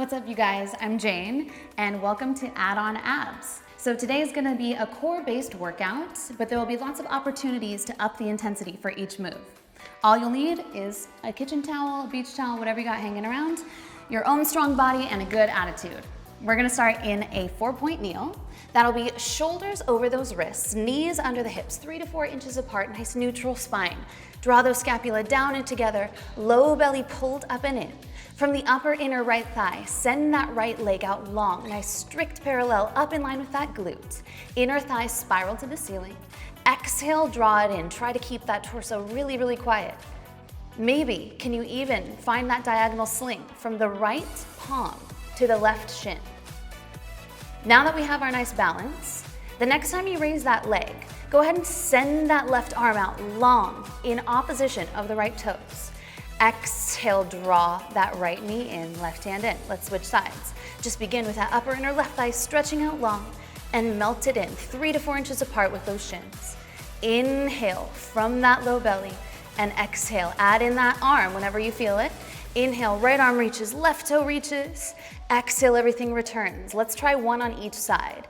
What's up, you guys? I'm Jane, and welcome to Add-On Abs. So today is gonna be a core-based workout, but there will be lots of opportunities to up the intensity for each move. All you'll need is a kitchen towel, a beach towel, whatever you got hanging around, your own strong body, and a good attitude. We're gonna start in a 4-point kneel. That'll be shoulders over those wrists, knees under the hips, 3 to 4 inches apart, nice neutral spine. Draw those scapula down and together, low belly pulled up and in. From the upper inner right thigh, send that right leg out long, nice strict parallel up in line with that glute. Inner thigh spiral to the ceiling. Exhale, draw it in. Try to keep that torso really, really quiet. Maybe, can you even find that diagonal sling from the right palm to the left shin? Now that we have our nice balance, the next time you raise that leg, go ahead and send that left arm out long in opposition of the right toes. Exhale, draw that right knee in, left hand in. Let's switch sides. Just begin with that upper inner left thigh stretching out long and melt it in, 3 to 4 inches apart with those shins. Inhale from that low belly and exhale. Add in that arm whenever you feel it. Inhale, right arm reaches, left toe reaches. Exhale, everything returns. Let's try one on each side.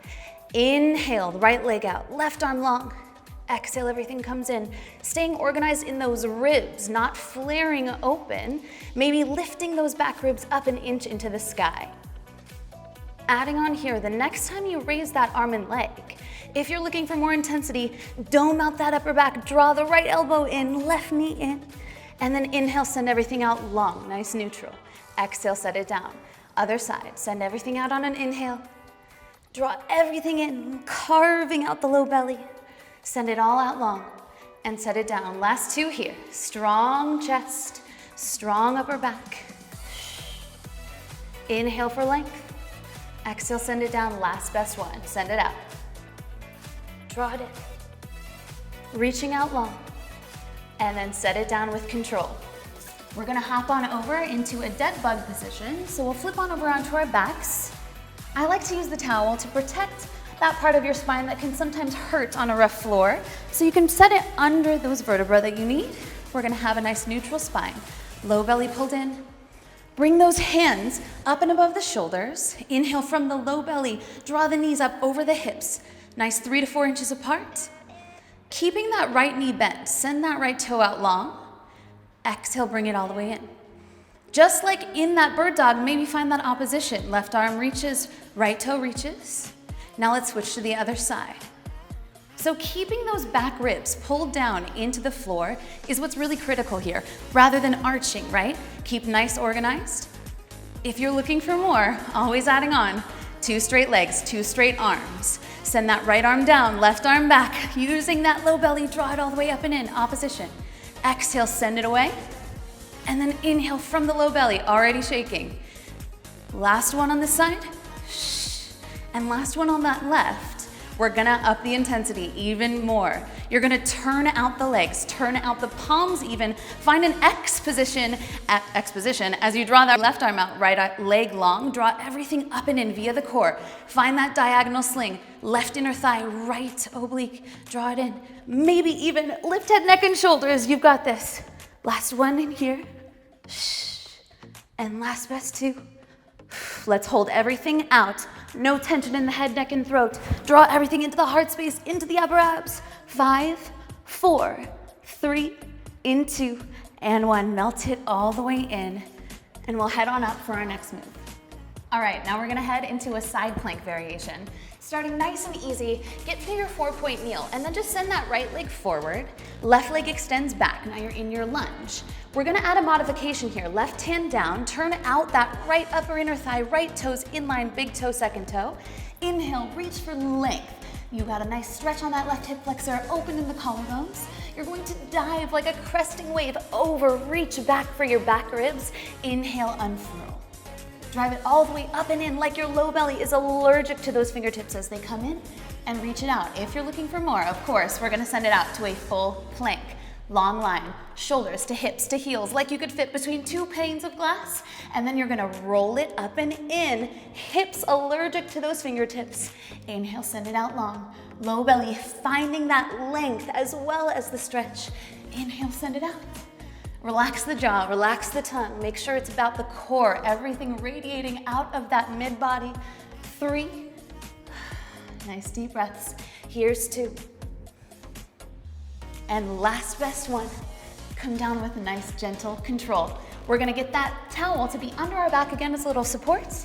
Inhale, right leg out, left arm long. Exhale, everything comes in. Staying organized in those ribs, not flaring open. Maybe lifting those back ribs up an inch into the sky. Adding on here, the next time you raise that arm and leg, if you're looking for more intensity, don't melt that upper back. Draw the right elbow in, left knee in. And then inhale, send everything out long, nice neutral. Exhale, set it down. Other side, send everything out on an inhale. Draw everything in, carving out the low belly. Send it all out long and set it down. Last two here. Strong chest, strong upper back. Inhale for length. Exhale, send it down. Last best one. Send it out. Draw it in. Reaching out long. And then set it down with control. We're gonna hop on over into a dead bug position. So we'll flip on over onto our backs. I like to use the towel to protect that part of your spine that can sometimes hurt on a rough floor. So you can set it under those vertebrae that you need. We're gonna have a nice neutral spine. Low belly pulled in. Bring those hands up and above the shoulders. Inhale from the low belly. Draw the knees up over the hips. Nice 3 to 4 inches apart. Keeping that right knee bent. Send that right toe out long. Exhale, bring it all the way in. Just like in that bird dog, maybe find that opposition. Left arm reaches, right toe reaches. Now let's switch to the other side. So keeping those back ribs pulled down into the floor is what's really critical here, rather than arching, right? Keep nice organized. If you're looking for more, always adding on 2 straight legs, 2 straight arms. Send that right arm down, left arm back, using that low belly, draw it all the way up and in, opposition. Exhale, send it away. And then inhale from the low belly, already shaking. Last one on this side. And last one on that left, we're gonna up the intensity even more. You're gonna turn out the legs, turn out the palms even. Find an X position as you draw that left arm out, right leg long. Draw everything up and in via the core. Find that diagonal sling. Left inner thigh, right oblique. Draw it in. Maybe even lift head, neck, and shoulders. You've got this. Last one in here. And last best two. Let's hold everything out. No tension in the head, neck, and throat. Draw everything into the heart space, into the upper abs. 5, 4, 3, 2, and 1. Melt it all the way in, and we'll head on up for our next move. All right, now we're gonna head into a side plank variation. Starting nice and easy, get to your 4-point kneel, and then just send that right leg forward. Left leg extends back. Now you're in your lunge. We're gonna add a modification here. Left hand down, turn out that right upper inner thigh, right toes in line, big toe, second toe. Inhale, reach for length. You got a nice stretch on that left hip flexor, open in the collarbones. You're going to dive like a cresting wave over, reach back for your back ribs. Inhale, unfurl. Drive it all the way up and in like your low belly is allergic to those fingertips as they come in, and reach it out. If you're looking for more, of course, we're gonna send it out to a full plank. Long line, shoulders to hips to heels, like you could fit between 2 panes of glass, and then you're gonna roll it up and in. Hips allergic to those fingertips. Inhale, send it out long. Low belly, finding that length as well as the stretch. Inhale, send it out. Relax the jaw, relax the tongue. Make sure it's about the core, everything radiating out of that mid-body. 3. Nice deep breaths. Here's 2. And last best one. Come down with nice gentle control. We're gonna get that towel to be under our back again as a little support,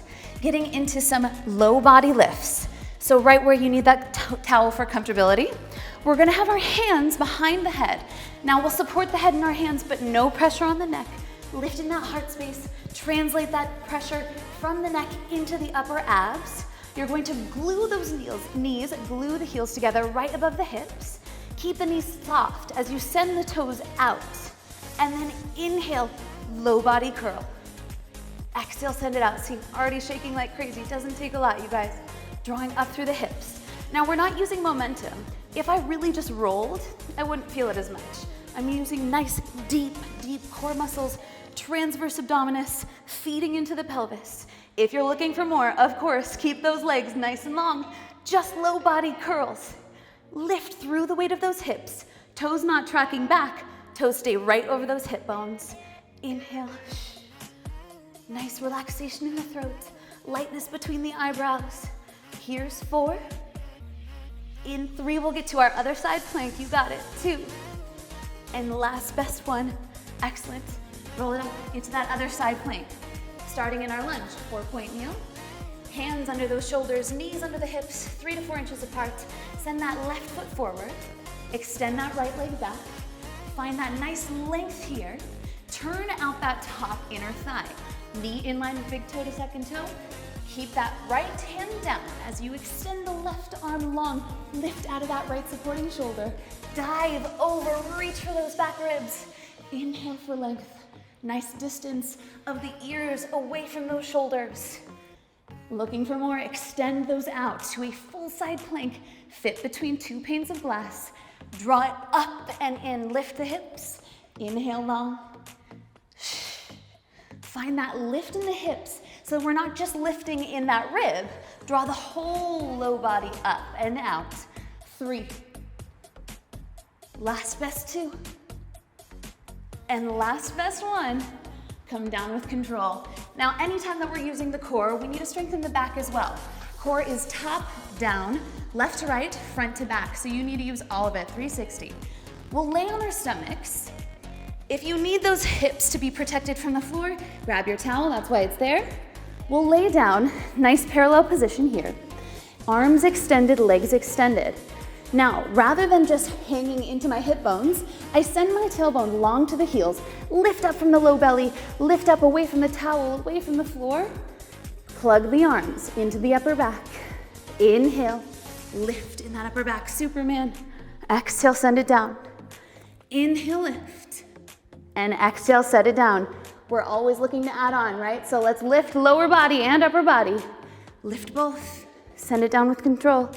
getting into some low body lifts. So right where you need that towel for comfortability, we're gonna have our hands behind the head. Now we'll support the head in our hands, but no pressure on the neck. Lift in that heart space, translate that pressure from the neck into the upper abs. You're going to glue those knees, glue the heels together right above the hips. Keep the knees soft as you send the toes out. And then inhale, low body curl. Exhale, send it out. See, already shaking like crazy. It doesn't take a lot, you guys. Drawing up through the hips. Now we're not using momentum. If I really just rolled, I wouldn't feel it as much. I'm using nice, deep core muscles, transverse abdominis, feeding into the pelvis. If you're looking for more, of course, keep those legs nice and long. Just low body curls. Lift through the weight of those hips. Toes not tracking back. Toes stay right over those hip bones. Inhale. Nice relaxation in the throat. Lightness between the eyebrows. Here's 4. In 3, we'll get to our other side plank. You got it. 2. And last best one. Excellent. Roll it up into that other side plank. Starting in our lunge, 4-point kneel. Hands under those shoulders, knees under the hips, 3 to 4 inches apart. Send that left foot forward. Extend that right leg back. Find that nice length here. Turn out that top inner thigh. Knee in line with big toe to second toe. Keep that right hand down as you extend the left arm long. Lift out of that right supporting shoulder. Dive over, reach for those back ribs. Inhale for length. Nice distance of the ears away from those shoulders. Looking for more, extend those out to a full side plank. Fit between 2 panes of glass. Draw it up and in, lift the hips. Inhale long. Find that lift in the hips. So we're not just lifting in that rib. Draw the whole low body up and out. 3. Last best 2. And last best 1. Come down with control. Now, anytime that we're using the core, we need to strengthen the back as well. Core is top, down, left to right, front to back. So you need to use all of it, 360. We'll lay on our stomachs. If you need those hips to be protected from the floor, grab your towel, that's why it's there. We'll lay down, nice parallel position here. Arms extended, legs extended. Now, rather than just hanging into my hip bones, I send my tailbone long to the heels, lift up from the low belly, lift up away from the towel, away from the floor. Plug the arms into the upper back. Inhale, lift in that upper back, Superman. Exhale, send it down. Inhale, lift. And exhale, set it down. We're always looking to add on, right? So let's lift lower body and upper body. Lift both, send it down with control.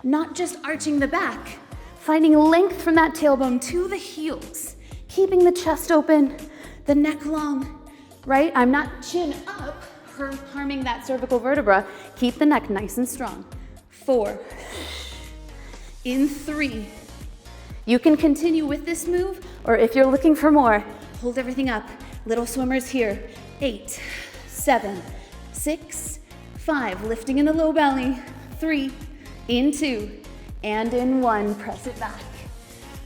Not just arching the back, finding length from that tailbone to the heels, keeping the chest open, the neck long, right? I'm not chin up, harming that cervical vertebra. Keep the neck nice and strong. 4. In 3. You can continue with this move, or if you're looking for more, hold everything up. Little swimmers here. 8, 7, 6, 5. Lifting in the low belly. 3, in 2, and in 1. Press it back.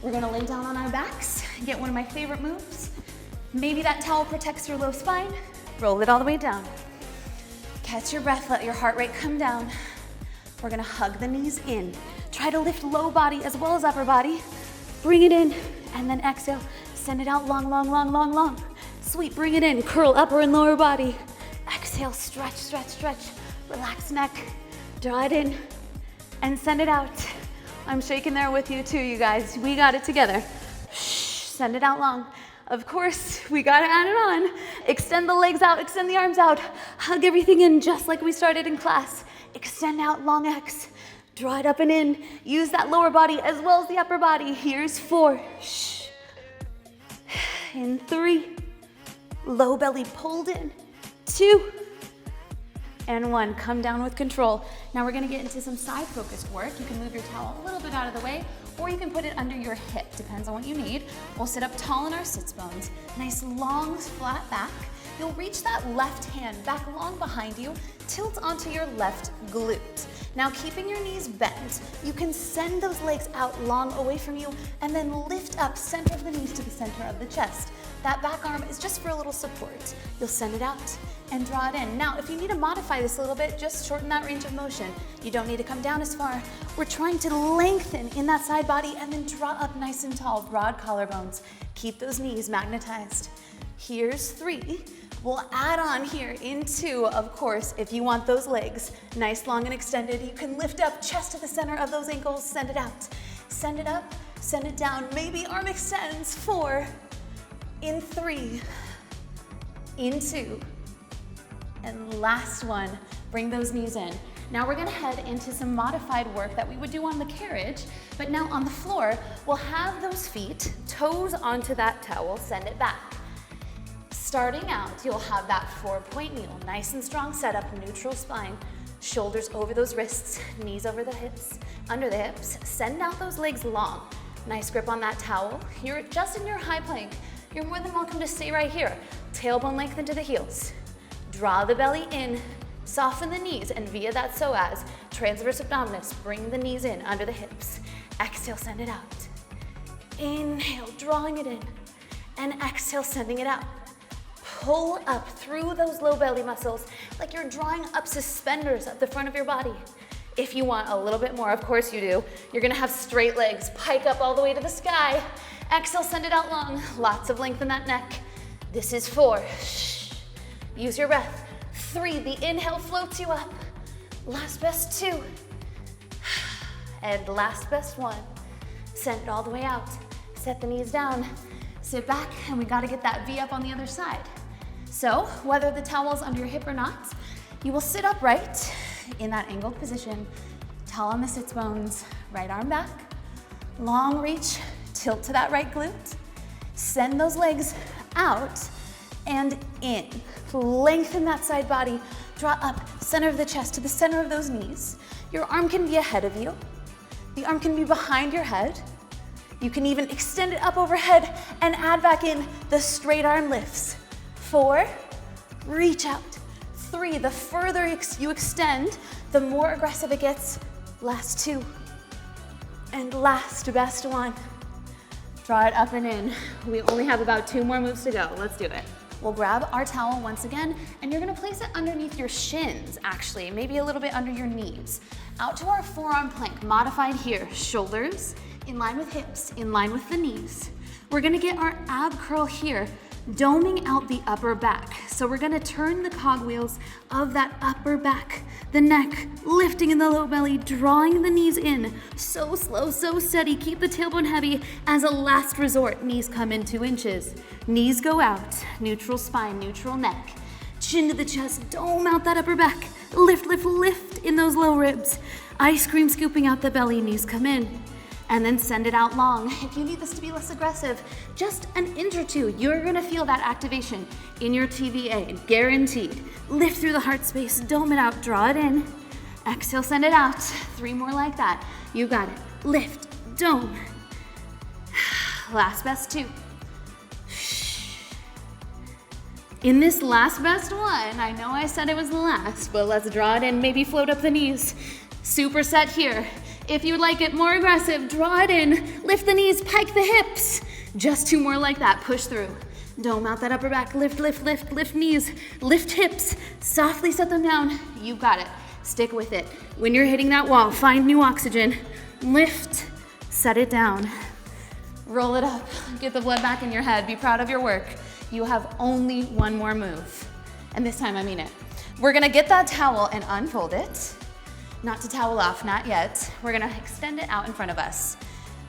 We're gonna lay down on our backs, get one of my favorite moves. Maybe that towel protects your low spine. Roll it all the way down. Catch your breath, let your heart rate come down. We're gonna hug the knees in. Try to lift low body as well as upper body. Bring it in, and then exhale. Send it out long, long, long, long, long. Sweet, bring it in. Curl upper and lower body. Exhale, stretch, stretch, stretch. Relax neck. Draw it in, and send it out. I'm shaking there with you too, you guys. We got it together. Send it out long. Of course, we gotta add it on. Extend the legs out, extend the arms out. Hug everything in just like we started in class. Extend out, long X. Draw it up and in. Use that lower body as well as the upper body. Here's 4. In 3. Low belly pulled in. 2. and 1. Come down with control. Now we're gonna get into some side-focused work. You can move your towel a little bit out of the way, or you can put it under your hip, depends on what you need. We'll sit up tall in our sits bones, nice long flat back. You'll reach that left hand back long behind you, tilt onto your left glute. Now keeping your knees bent, you can send those legs out long away from you and then lift up center of the knees to the center of the chest. That back arm is just for a little support. You'll send it out and draw it in. Now, if you need to modify this a little bit, just shorten that range of motion. You don't need to come down as far. We're trying to lengthen in that side body and then draw up nice and tall, broad collarbones. Keep those knees magnetized. Here's 3. We'll add on here in 2, of course, if you want those legs nice, long, and extended. You can lift up chest to the center of those ankles, send it out. Send it up, send it down. Maybe arm extends. 4, in 3, in 2, and last one, bring those knees in. Now we're gonna head into some modified work that we would do on the carriage, but now on the floor, we'll have those feet, toes onto that towel, send it back. Starting out, you'll have that 4-point kneel, nice and strong setup, neutral spine, shoulders over those wrists, knees over the hips, under the hips. Send out those legs long. Nice grip on that towel. You're just in your high plank. You're more than welcome to stay right here. Tailbone lengthen to the heels. Draw the belly in, soften the knees, and via that psoas, transverse abdominis, bring the knees in under the hips. Exhale, send it out. Inhale, drawing it in, and exhale, sending it out. Pull up through those low belly muscles like you're drawing up suspenders at the front of your body. If you want a little bit more, of course you do, you're gonna have straight legs, pike up all the way to the sky. Exhale, send it out long. Lots of length in that neck. This is 4. Shh. Use your breath. 3, the inhale floats you up. Last best 2. And last best 1. Send it all the way out. Set the knees down. Sit back, and we gotta get that V up on the other side. So, whether the towel's under your hip or not, you will sit upright in that angled position, tall on the sits bones, right arm back, long reach, tilt to that right glute, send those legs out and in. Lengthen that side body, draw up, center of the chest to the center of those knees. Your arm can be ahead of you. The arm can be behind your head. You can even extend it up overhead and add back in the straight arm lifts. 4, reach out. 3, the further you extend, the more aggressive it gets. Last 2, and last best 1. Draw it up and in. We only have about 2 more moves to go. Let's do it. We'll grab our towel once again, and you're gonna place it underneath your shins, actually, maybe a little bit under your knees. Out to our forearm plank, modified here. Shoulders in line with hips, in line with the knees. We're gonna get our ab curl here, doming out the upper back. So we're gonna turn the cogwheels of that upper back, the neck, lifting in the low belly, drawing the knees in. So slow, so steady. Keep the tailbone heavy. As a last resort, knees come in 2 inches. Knees go out, neutral spine, neutral neck. Chin to the chest, dome out that upper back. Lift, lift, lift in those low ribs. Ice cream scooping out the belly, knees come in. And then send it out long. If you need this to be less aggressive, just an inch or 2, you're gonna feel that activation in your TVA, guaranteed. Lift through the heart space, dome it out, draw it in. Exhale, send it out. 3 more like that. You got it. Lift, dome. Last best 2. In this last best 1, I know I said it was the last, but let's draw it in, maybe float up the knees. Superset here. If you would like it more aggressive, draw it in, lift the knees, pike the hips. Just 2 more like that, push through. Dome out that upper back, lift, lift, lift, lift knees, lift hips, softly set them down. You got it, stick with it. When you're hitting that wall, find new oxygen. Lift, set it down. Roll it up, get the blood back in your head, be proud of your work. You have only 1 more move. And this time I mean it. We're gonna get that towel and unfold it. Not to towel off, not yet. We're gonna extend it out in front of us.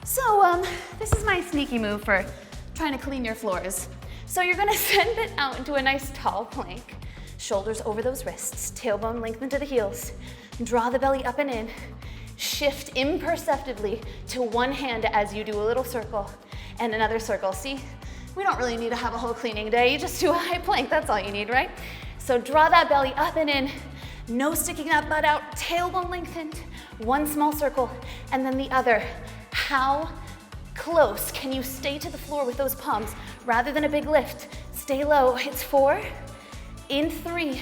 So this is my sneaky move for trying to clean your floors. So you're gonna send it out into a nice tall plank. Shoulders over those wrists, tailbone lengthen to the heels. Draw the belly up and in. Shift imperceptibly to one hand as you do a little circle and another circle. See, we don't really need to have a whole cleaning day. You just do a high plank, that's all you need, right? So draw that belly up and in. No sticking that butt out, tailbone lengthened. One small circle, and then the other. How close can you stay to the floor with those palms rather than a big lift? Stay low. It's 4, in 3,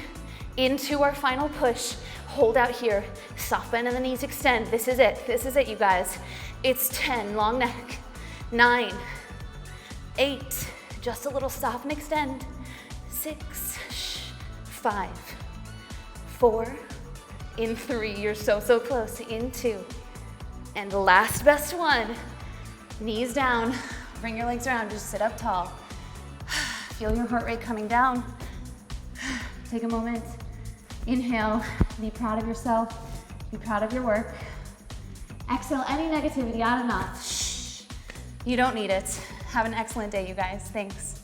into our final push. Hold out here. Soft bend in the knees, extend. This is it. This is it, you guys. It's 10, long neck. 9, 8, just a little soft and extend. 6, 5, 4, in 3. You're so, so close. In 2. And the last best one. Knees down. Bring your legs around. Just sit up tall. Feel your heart rate coming down. Take a moment. Inhale. Be proud of yourself. Be proud of your work. Exhale any negativity out of mouth. Shh. You don't need it. Have an excellent day, you guys. Thanks.